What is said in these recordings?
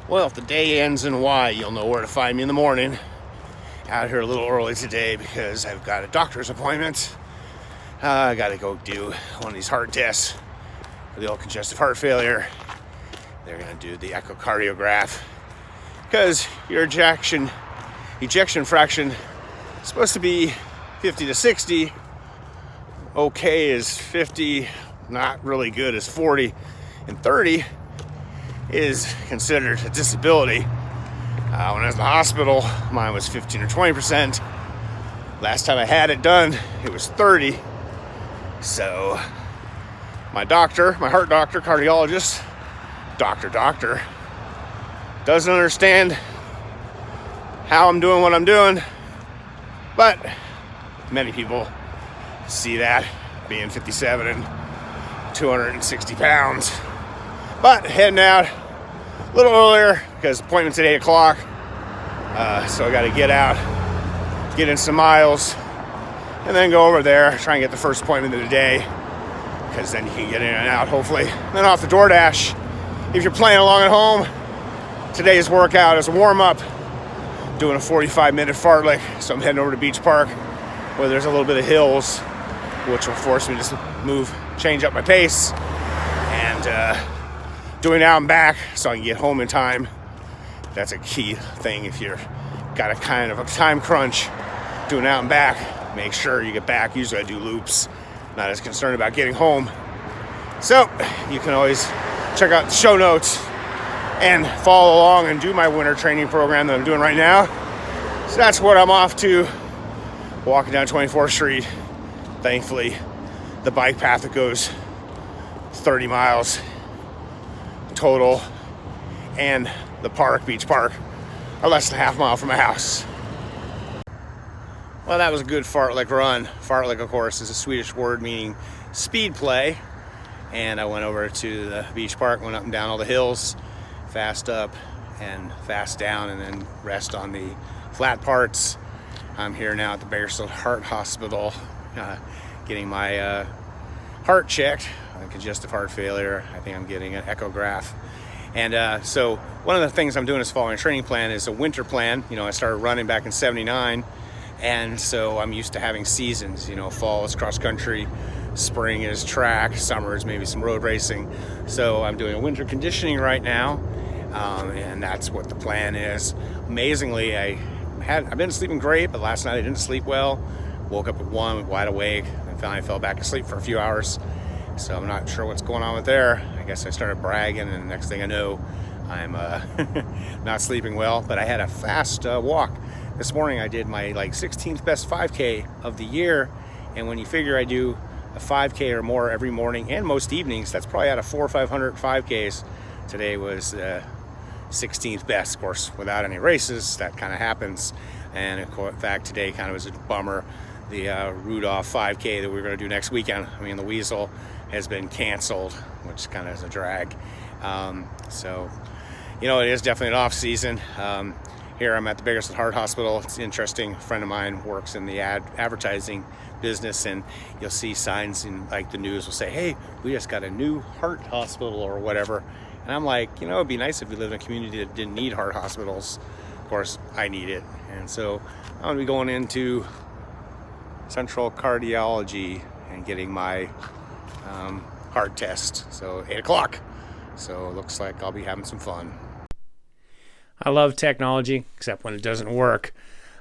Well, if the day ends in Y, you'll know where to find me in the morning. Out here a little early today because I've got a doctor's appointment. I got to go do one of these heart tests for the old congestive heart failure. They're going to do the echocardiogram because your ejection fraction is supposed to be 50 to 60. Okay is 50, not really good is 40, and 30 is considered a disability. When I was in the hospital, mine was 15 or 20%. Last time I had it done, it was 30. So my doctor, my heart doctor, cardiologist, doctor, doesn't understand how I'm doing what I'm doing. But many people see that, being 57 and 260 pounds. But heading out a little earlier because appointment's at 8 o'clock. So I got to get out, get in some miles, and then go over there, try and get the first appointment of the day, because then you can get in and out, hopefully. And then off the DoorDash. If you're playing along at home, today's workout is a warm-up, doing a 45-minute fartlek. So I'm heading over to Beach Park, where there's a little bit of hills, which will force me to change up my pace, and doing out and back so I can get home in time. That's a key thing if you're got a kind of a time crunch. Doing out and back, make sure you get back. Usually I do loops, not as concerned about getting home. So you can always check out the show notes and follow along and do my winter training program that I'm doing right now. So that's what I'm off to, walking down 24th Street. Thankfully, the bike path that goes 30 miles total, and the park, Beach Park, are less than a half mile from my house. Well, that was a good fartlek run. Fartlek, of course, is a Swedish word meaning speed play. And I went over to the Beach Park, went up and down all the hills, fast up and fast down, and then rest on the flat parts. I'm here now at the Bakersfield Heart Hospital, getting my heart checked. Congestive heart failure. I think I'm getting an echograph. And so one of the things I'm doing is following a training plan is a winter plan. I started running back in 79, and so I'm used to having seasons. Fall is cross country, spring is track, summer is maybe some road racing. So I'm doing a winter conditioning right now, and that's what the plan is. Amazingly, I've been sleeping great, but last night I didn't sleep well. Woke up at 1, wide awake, and finally fell back asleep for a few hours. So I'm not sure what's going on with there. I guess I started bragging, and the next thing I know, I'm not sleeping well. But I had a fast walk. This morning I did my 16th best 5K of the year. And when you figure I do a 5K or more every morning and most evenings, that's probably out of 400 or 500 5Ks. Today was 16th best, of course, without any races. That kind of happens. And in fact, today kind of was a bummer. The Rudolph 5K that we were going to do next weekend, the Weasel, has been canceled, which kind of is a drag. So, it is definitely an off season. Here I'm at the Bakersfield Heart Hospital. It's interesting. A friend of mine works in the advertising business, and you'll see signs in the news will say, "Hey, we just got a new heart hospital," or whatever. And I'm like, it'd be nice if we lived in a community that didn't need heart hospitals. Of course, I need it. And so I'm going to be going into central cardiology and getting my heart test. So 8 o'clock. So it looks like I'll be having some fun. I love technology, except when it doesn't work.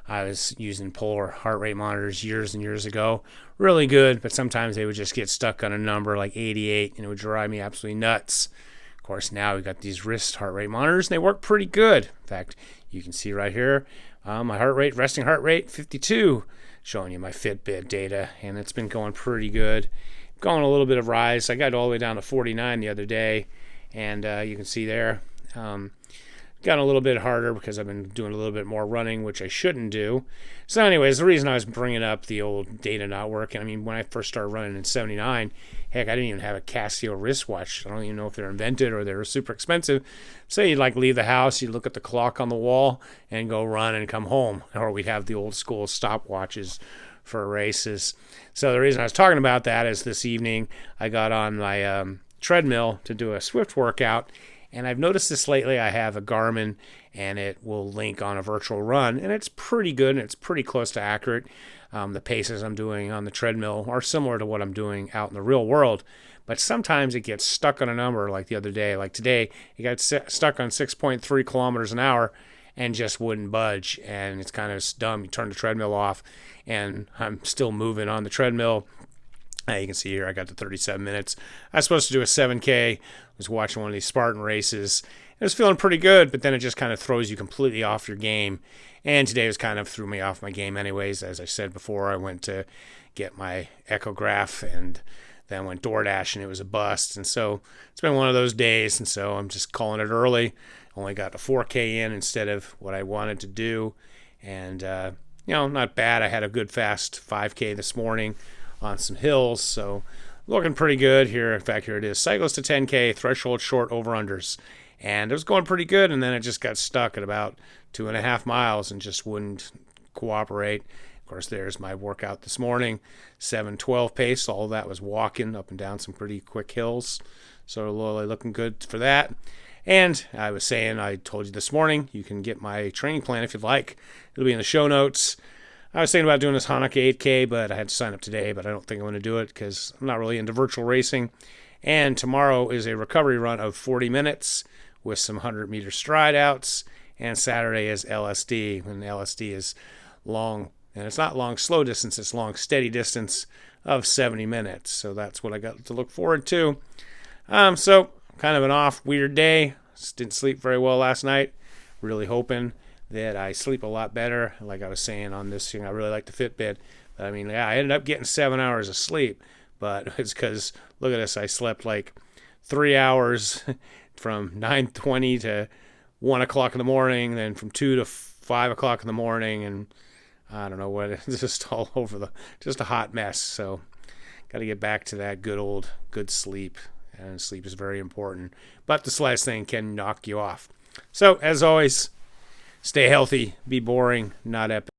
I was using polar heart rate monitors years and years ago. Really good, but sometimes they would just get stuck on a number like 88, and it would drive me absolutely nuts. Of course, now we've got these wrist heart rate monitors, and they work pretty good. In fact, you can see right here, my heart rate, resting heart rate, 52, showing you my Fitbit data, and it's been going pretty good. Going a little bit of rise. I got all the way down to 49 the other day, and you can see there. Gotten a little bit harder because I've been doing a little bit more running, which I shouldn't do. So anyways, the reason I was bringing up the old data not working, when I first started running in 79, heck, I didn't even have a Casio wristwatch. I don't even know if they're invented or they're super expensive. So you'd leave the house, you'd look at the clock on the wall and go run and come home. Or we'd have the old school stopwatches for races. So the reason I was talking about that is this evening I got on my treadmill to do a Swift workout, And I've noticed this lately. I have a Garmin, and it will link on a virtual run, and it's pretty good, and it's pretty close to accurate. The paces I'm doing on the treadmill are similar to what I'm doing out in the real world, but sometimes it gets stuck on a number, like the other day. Like today, it got stuck on 6.3 kilometers an hour and just wouldn't budge, and it's kind of dumb. You turn the treadmill off, and I'm still moving on the treadmill. You can see here I got to 37 minutes. I was supposed to do a 7K. I was watching one of these Spartan races. It was feeling pretty good, but then it just kind of throws you completely off your game. And today was kind of threw me off my game anyways. As I said before, I went to get my echograph and then went DoorDash, and it was a bust. And so it's been one of those days, and so I'm just calling it early. Only got a 4K in instead of what I wanted to do. And, not bad. I had a good fast 5K this morning on some hills, so looking pretty good here. In fact, here it is. Cycles to 10K, threshold short over-unders. And it was going pretty good, and then it just got stuck at about 2.5 miles and just wouldn't cooperate. Of course, there's my workout this morning, 7:12 pace. All of that was walking up and down some pretty quick hills, so really looking good for that. And I was saying, I told you this morning, you can get my training plan if you'd like. It'll be in the show notes. I was thinking about doing this Hanukkah 8K, but I had to sign up today, but I don't think I'm going to do it because I'm not really into virtual racing. And tomorrow is a recovery run of 40 minutes with some 100-meter stride outs. And Saturday is LSD, and LSD is long, and it's not long slow distance, it's long steady distance of 70 minutes. So that's what I got to look forward to. So kind of an off, weird day. Didn't sleep very well last night. Really hoping that I sleep a lot better. Like I was saying on this thing, I really like the Fitbit. But I mean, I ended up getting 7 hours of sleep, but it's because, look at this, I slept like 3 hours from 9:20 to 1 o'clock in the morning, then from 2 to 5 o'clock in the morning, and I don't know what, it's just all over just a hot mess. So got to get back to that good sleep, and sleep is very important. But this last thing can knock you off. So as always, stay healthy, be boring, not epic.